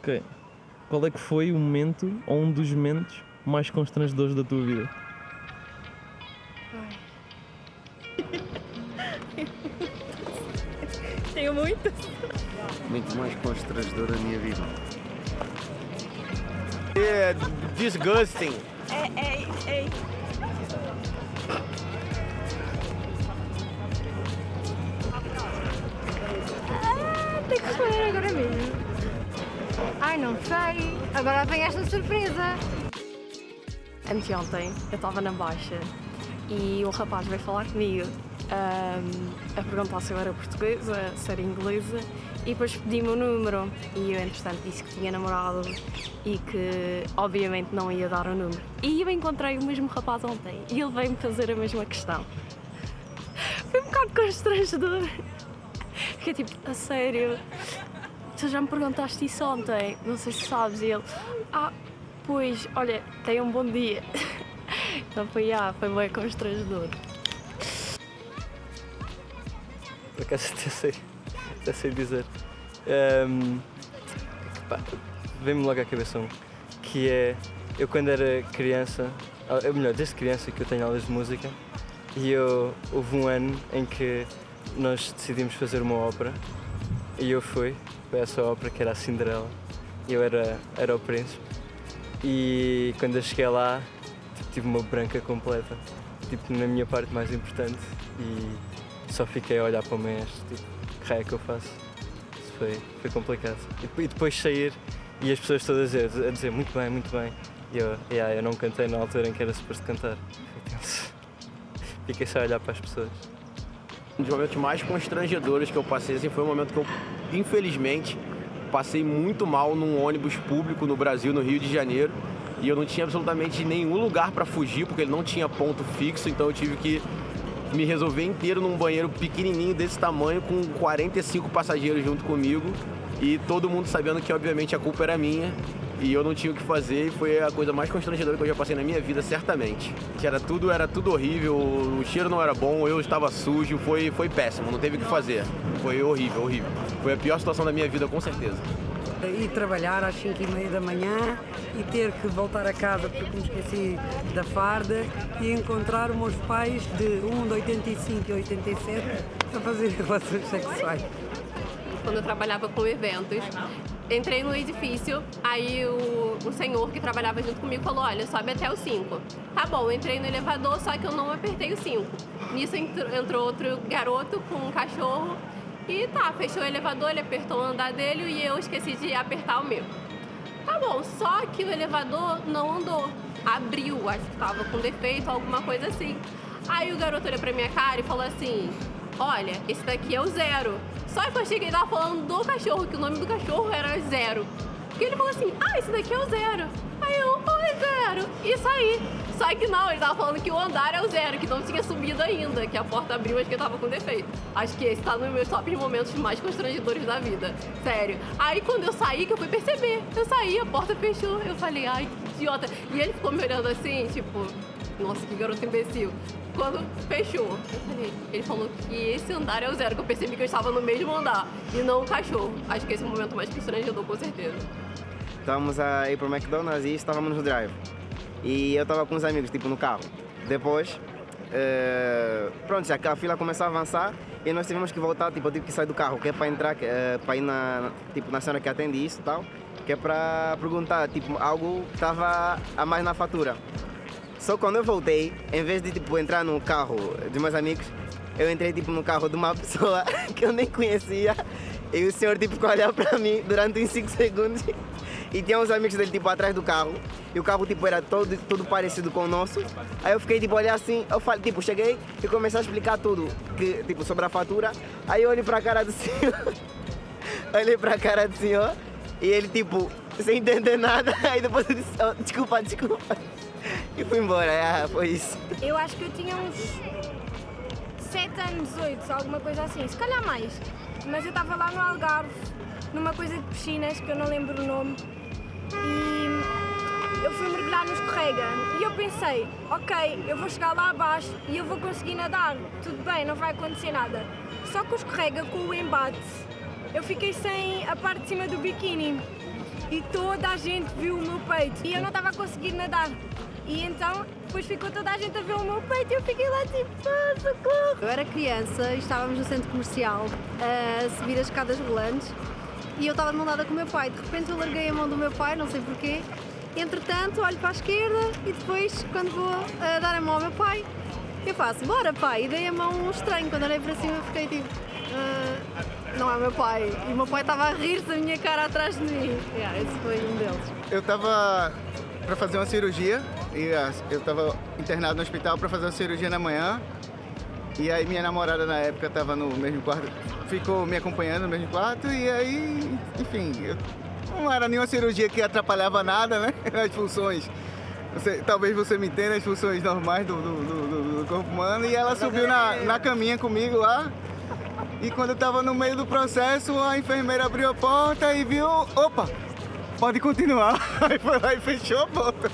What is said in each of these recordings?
Ok. Qual é que foi o momento, ou um dos momentos, mais constrangedores da tua vida? Tenho muitas. Muito mais constrangedor da minha vida. Yeah, disgusting. Ei. Tem que responder agora mesmo. Ai, não sei. Agora vem esta surpresa. Anteontem eu estava na Baixa e um rapaz veio falar comigo a perguntar se eu era portuguesa, se era inglesa e depois pedi-me o número e eu entretanto disse que tinha namorado e que obviamente não ia dar o número. E eu encontrei o mesmo rapaz ontem e ele veio-me fazer a mesma questão. Foi um bocado constrangedor. Fiquei tipo, a sério, tu já me perguntaste isso ontem, não sei se sabes, e ele, pois, olha, tenha um bom dia. Então foi bem constrangedor. Por acaso até sei dizer. Vem-me logo à cabeça que é, eu quando era criança, ou melhor, desde criança que eu tenho aulas de música, e houve um ano em que nós decidimos fazer uma ópera, e eu fui para essa ópera que era a Cinderela, e eu era o príncipe, e quando eu cheguei lá, tive uma branca completa, na minha parte mais importante, e só fiquei a olhar para o mestre, que raio é que eu faço? Isso foi complicado. E depois sair e as pessoas todas a dizer muito bem, e eu não cantei na altura em que era suposto cantar. Foi tenso. Fiquei só a olhar para as pessoas. Um dos momentos mais constrangedores que eu passei assim, foi um momento que eu, infelizmente, passei muito mal num ônibus público no Brasil, no Rio de Janeiro, e eu não tinha absolutamente nenhum lugar para fugir, porque ele não tinha ponto fixo, então eu tive que me resolver inteiro num banheiro pequenininho desse tamanho, com 45 passageiros junto comigo, e todo mundo sabendo que, obviamente, a culpa era minha, e eu não tinha o que fazer, e foi a coisa mais constrangedora que eu já passei na minha vida, certamente. Era tudo horrível, o cheiro não era bom, eu estava sujo, foi péssimo, não teve o que fazer. Foi horrível. Foi a pior situação da minha vida, com certeza. Ir trabalhar às 5h30 da manhã e ter que voltar a casa porque me esqueci da farda e encontrar os meus pais um de 85 e 87 a fazer relações sexuais. Quando eu trabalhava com eventos, entrei no edifício, aí o senhor que trabalhava junto comigo falou, olha, sobe até o 5. Tá bom, eu entrei no elevador, só que eu não apertei o 5. Nisso entrou outro garoto com um cachorro e fechou o elevador, ele apertou o andar dele e eu esqueci de apertar o meu. Tá bom, só que o elevador não andou, abriu, acho que tava com defeito, alguma coisa assim. Aí o garoto olhou pra minha cara e falou assim, olha, esse daqui é o 0. Só que eu cheguei e tava falando do cachorro, que o nome do cachorro era 0. Porque ele falou assim, esse daqui é o 0. Aí eu, oi, 0. E saí. Só que não, ele tava falando que o andar é o 0, que não tinha subido ainda, que a porta abriu, mas que eu tava com defeito. Acho que esse tá nos meus top momentos mais constrangedores da vida. Sério. Aí quando eu saí, que eu fui perceber. Eu saí, a porta fechou. Eu falei, ai, que idiota. E ele ficou me olhando assim, tipo, nossa, que garoto imbecil. Quando fechou, ele falou que esse andar é o 0, que eu percebi que eu estava no mesmo andar e não o cachorro. Acho que esse é o momento mais constrangedor, com certeza. Estávamos a ir para o McDonald's e estávamos no drive. E eu estava com uns amigos, no carro. Depois, a fila começou a avançar e nós tivemos que voltar, eu tive que sair do carro, que é para entrar, para ir na senhora que atende isso e tal, que é para perguntar, algo que estava a mais na fatura. Só quando eu voltei, em vez de entrar no carro dos meus amigos, eu entrei no carro de uma pessoa que eu nem conhecia e o senhor ficou a olhar para mim durante uns 5 segundos e tinha uns amigos dele atrás do carro e o carro era todo parecido com o nosso. Aí eu fiquei a olhar assim, eu falei, cheguei e comecei a explicar tudo sobre a fatura. Aí eu olhei para a cara do senhor, e ele sem entender nada, aí depois eu disse, desculpa. E fui embora, foi isso. Eu acho que eu tinha uns 7 anos, 8, alguma coisa assim, se calhar mais. Mas eu estava lá no Algarve, numa coisa de piscinas, que eu não lembro o nome, e eu fui mergulhar no escorrega. E eu pensei, ok, eu vou chegar lá abaixo e eu vou conseguir nadar, tudo bem, não vai acontecer nada. Só que o escorrega, com o embate, eu fiquei sem a parte de cima do biquíni. e toda a gente viu o meu peito e eu não estava a conseguir nadar. E então depois ficou toda a gente a ver o meu peito e eu fiquei lá tipo, socorro! Eu era criança e estávamos no centro comercial a subir as escadas rolantes e eu estava de mão dada com o meu pai. De repente eu larguei a mão do meu pai, não sei porquê. Entretanto, olho para a esquerda e depois, quando vou dar a mão ao meu pai, eu faço, bora pai! E dei a mão estranho. Quando olhei para cima eu fiquei tipo, não é meu pai. E o meu pai estava a rir-se da minha cara atrás de mim. Esse foi um deles. Eu estava para fazer uma cirurgia e eu estava internado no hospital para fazer uma cirurgia na manhã. E aí minha namorada na época estava no mesmo quarto, ficou me acompanhando no mesmo quarto e aí, enfim, não era nenhuma cirurgia que atrapalhava nada, né? As funções, talvez você me entenda, as funções normais do corpo humano. E ela subiu na caminha comigo lá. E quando eu estava no meio do processo, a enfermeira abriu a porta e viu, opa, pode continuar. Aí foi lá e fechou a porta.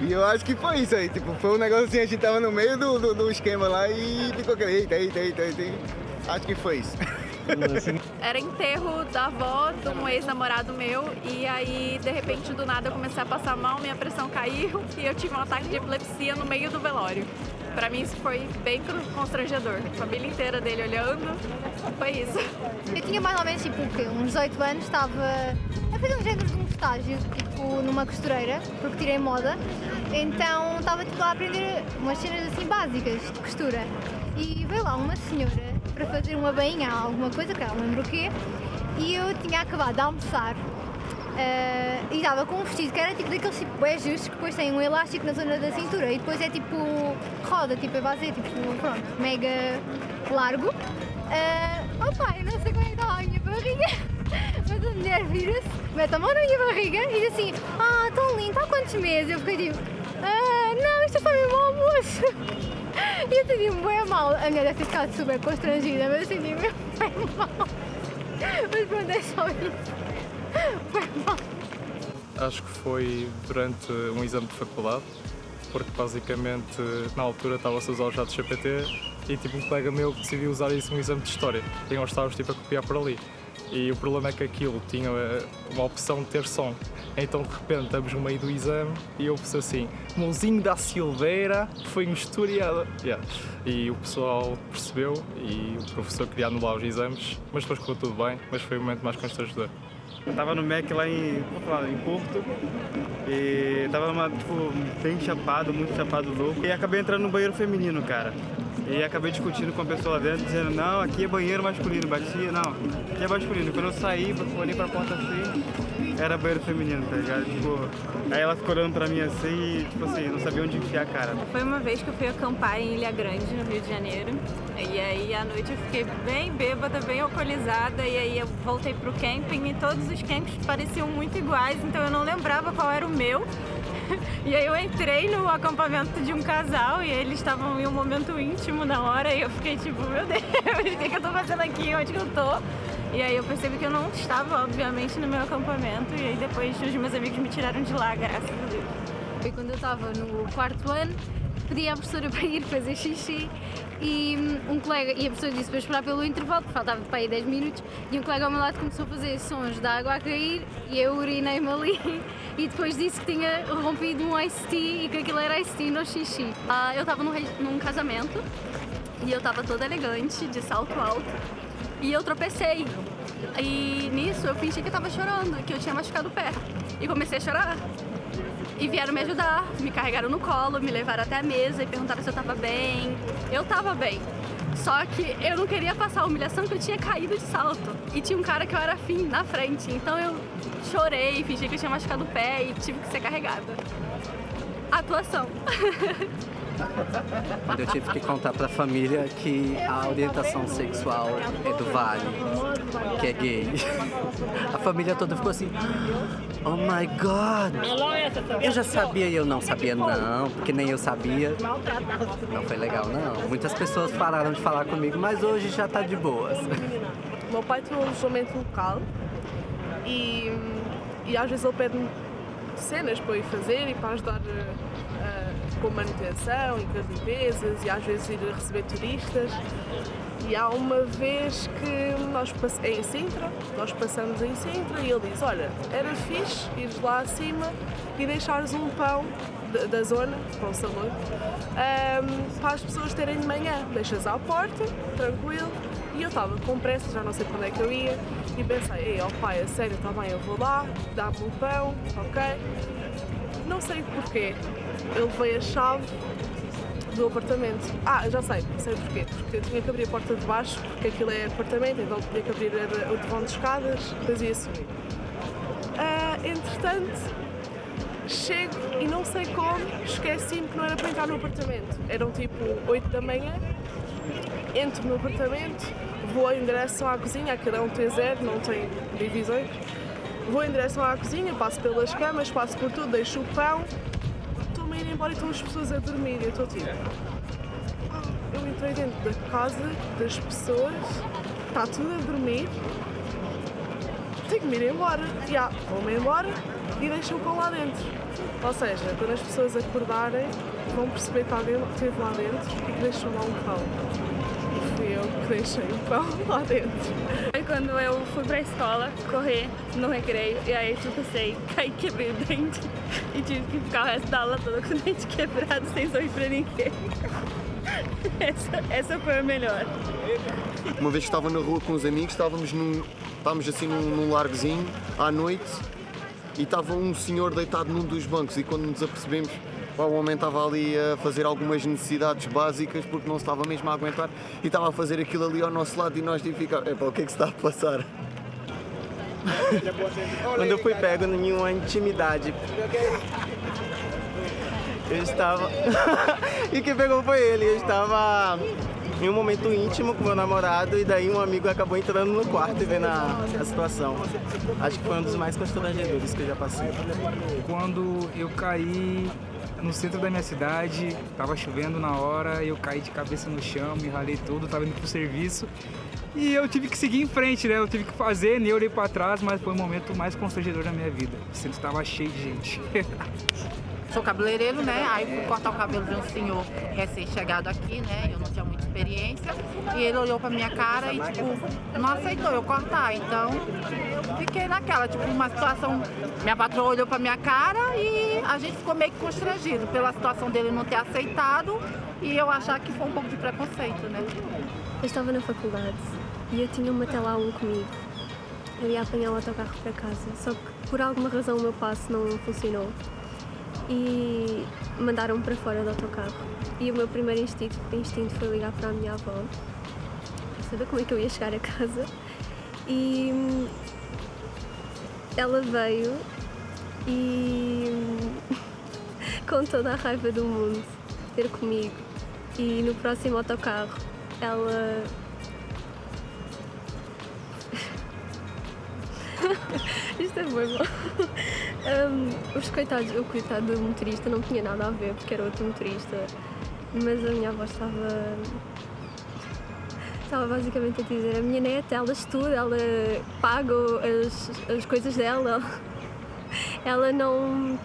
E eu acho que foi isso aí, tipo, foi um negócio assim, a gente tava no meio do esquema lá e ficou aquele, eita. Acho que foi isso. Era enterro da avó de um ex-namorado meu e aí, de repente, do nada eu comecei a passar mal, minha pressão caiu e eu tive um ataque de epilepsia no meio do velório. Pra mim isso foi bem constrangedor. A família inteira dele olhando, foi isso. Eu tinha mais ou menos tipo uns 18 anos, estava a fazer um género de um estágio, tipo numa costureira, porque tirei moda. Então estava tipo, a aprender umas cenas assim básicas de costura. E veio lá uma senhora para fazer uma bainha, alguma coisa, que eu não lembro o quê, e eu tinha acabado de almoçar. E estava com um vestido que era tipo daqueles tipo justos, que depois tem um elástico na zona da cintura e depois é tipo roda, tipo é base, tipo pronto, mega largo. Opa, eu não sei como é que estava a minha barriga, mas a mulher vira-se, mete a mão na minha barriga e diz assim, tão lindo, há quantos meses? Eu fiquei tipo, não, isto é só mesmo almoço. E eu senti-me bem mal, a mulher deve ter ficado super constrangida, mas eu senti-me bem mal. Mas pronto, é só isso. Acho que foi durante um exame de faculdade, porque basicamente na altura estava-se a usar o chat GPT e tipo um colega meu decidiu usar isso no exame de História e nós estávamos tipo a copiar por ali. E o problema é que aquilo tinha uma opção de ter som. Então de repente estamos no meio do exame e ouve-se assim, Mãozinho da Silveira foi misturada. E o pessoal percebeu e o professor queria anular os exames, mas depois correu tudo bem, mas foi o momento mais constrangedor. Eu tava no MEC lá em Porto e tava tipo, bem chapado, muito chapado louco. E acabei entrando no banheiro feminino, cara. E acabei discutindo com a pessoa lá dentro, dizendo, não, aqui é banheiro masculino, batia, não, aqui é masculino. Quando eu saí, olhei pra porta assim, era banheiro feminino, tá ligado? Tipo, aí ela ficou olhando pra mim assim e, tipo assim, não sabia onde enfiar a cara. Foi uma vez que eu fui acampar em Ilha Grande, no Rio de Janeiro, e aí à noite eu fiquei bem bêbada, bem alcoolizada, e aí eu voltei pro camping e todos os campings pareciam muito iguais, então eu não lembrava qual era o meu. E aí eu entrei no acampamento de um casal e eles estavam em um momento íntimo na hora e eu fiquei tipo, meu Deus, o que eu tô fazendo aqui, onde que eu tô? E aí eu percebi que eu não estava, obviamente, no meu acampamento e aí depois os meus amigos me tiraram de lá, graças a Deus. Foi quando eu estava no quarto ano, pedi à professora para ir fazer xixi e um colega, e a professora disse para esperar pelo intervalo, porque faltava para aí 10 minutos, e um colega ao meu lado começou a fazer sons da água a cair e eu urinei-me ali e depois disse que tinha rompido um iced tea e que aquilo era iced tea no xixi. Eu estava num casamento e eu estava toda elegante, de salto alto, e eu tropecei. E nisso eu fingi que eu estava chorando, que eu tinha machucado o pé, e comecei a chorar. E vieram me ajudar, me carregaram no colo, me levaram até a mesa e perguntaram se eu tava bem. Eu tava bem, só que eu não queria passar a humilhação que eu tinha caído de salto. E tinha um cara que eu era afim na frente, então eu chorei, fingi que eu tinha machucado o pé e tive que ser carregada. Atuação. Quando eu tive que contar pra família que a orientação sexual é do Vale, que é gay. A família toda ficou assim, oh my God, eu já sabia e eu não sabia não, porque nem eu sabia. Não foi legal não, muitas pessoas pararam de falar comigo, mas hoje já tá de boas. Meu pai tem um alojamento local e às vezes ele pede-me cenas para ir fazer e para ajudar com manutenção e com as limpezas e às vezes ir a receber turistas. E há uma vez que nós em Sintra, nós passamos em Sintra e ele diz, olha, era fixe ires lá acima e deixares um pão da zona, pão sabor, para as pessoas terem de manhã. Deixas à porta, tranquilo. E eu estava com pressa, já não sei para onde é que eu ia, e pensei, ei, ó pai, a sério, está bem, eu vou lá, dá-me um pão, ok? Não sei porquê, ele veio a chave do apartamento. Já sei porquê, porque eu tinha que abrir a porta de baixo, porque aquilo é apartamento, então tinha que abrir o devão de escadas, depois ia subir. Entretanto, chego e não sei como, esqueci-me que não era para entrar no apartamento. Eram tipo 8 da manhã, entro no apartamento, vou em direção à cozinha, aquilo é um T0, não tem divisões. Vou em direção à cozinha, passo pelas camas, passo por tudo, deixo o pão, estou-me a ir embora e estão as pessoas a dormir. Eu estou tipo, eu entrei dentro da casa das pessoas, está tudo a dormir, tenho que me ir embora. Vou-me embora e deixo o pão lá dentro. Ou seja, quando as pessoas acordarem, vão perceber que alguém esteve lá dentro e que deixou lá um pão. E fui eu que deixei o pão lá dentro. Aí quando eu fui pra escola, correr no recreio, e aí caí, quebrei o dente e tive que ficar o resto da aula toda com o dente quebrado, sem sorrir pra ninguém. Essa foi a melhor. Uma vez que estava na rua com os amigos, estávamos assim num largozinho, à noite, e estava um senhor deitado num dos bancos, e quando nos apercebemos, o homem estava ali a fazer algumas necessidades básicas porque não se estava mesmo a aguentar e estava a fazer aquilo ali ao nosso lado e nós ficávamos, o que é que se está a passar? Quando eu fui pego em uma intimidade, eu estava... e quem pegou foi ele, eu estava em um momento íntimo com meu namorado e daí um amigo acabou entrando no quarto e vendo a situação. Acho que foi um dos mais constrangedores que eu já passei. Quando eu caí no centro da minha cidade, estava chovendo na hora, eu caí de cabeça no chão, me ralei todo, estava indo pro serviço e eu tive que seguir em frente, né? Eu tive que fazer, nem olhei para trás, mas foi o momento mais constrangedor da minha vida. O centro estava cheio de gente. Sou cabeleireiro, né? Aí fui cortar o cabelo de um senhor recém-chegado aqui, né? Eu não tinha muita experiência. E ele olhou pra minha cara e, não aceitou eu cortar. Então, fiquei naquela, uma situação... Minha patroa olhou pra minha cara e a gente ficou meio que constrangido pela situação dele não ter aceitado e eu achar que foi um pouco de preconceito, né? Eu estava na faculdade e eu tinha uma tela A1 comigo. Eu ia apanhar o autocarro para casa, só que por alguma razão o meu passe não funcionou. E mandaram-me para fora do autocarro. E o meu primeiro instinto foi ligar para a minha avó, para saber como é que eu ia chegar a casa. E ela veio e com toda a raiva do mundo ter comigo. E no próximo autocarro ela... Isto é bem bom. O coitado do motorista não tinha nada a ver porque era outro motorista, mas a minha avó estava basicamente a dizer: a minha neta, ela estuda, ela paga as coisas dela, ela não...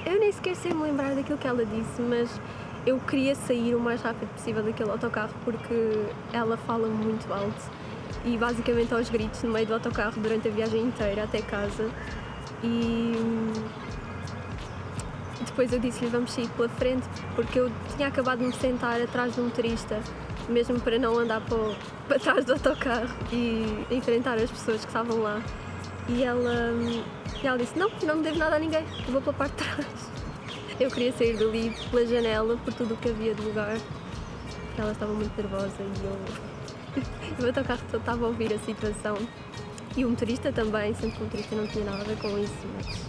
Eu nem sequer sei me lembrar daquilo que ela disse, mas eu queria sair o mais rápido possível daquele autocarro porque ela fala muito alto e basicamente aos gritos no meio do autocarro durante a viagem inteira até casa. E depois eu disse-lhe: vamos sair pela frente, porque eu tinha acabado de me sentar atrás do motorista, mesmo para não andar para trás do autocarro e enfrentar as pessoas que estavam lá. E ela disse: não me devo nada a ninguém, eu vou pela parte de trás. Eu queria sair dali pela janela, por tudo o que havia de lugar. Ela estava muito nervosa e o autocarro todo estava a ouvir a situação. E o motorista também, sendo que o motorista não tinha nada a ver com isso, mas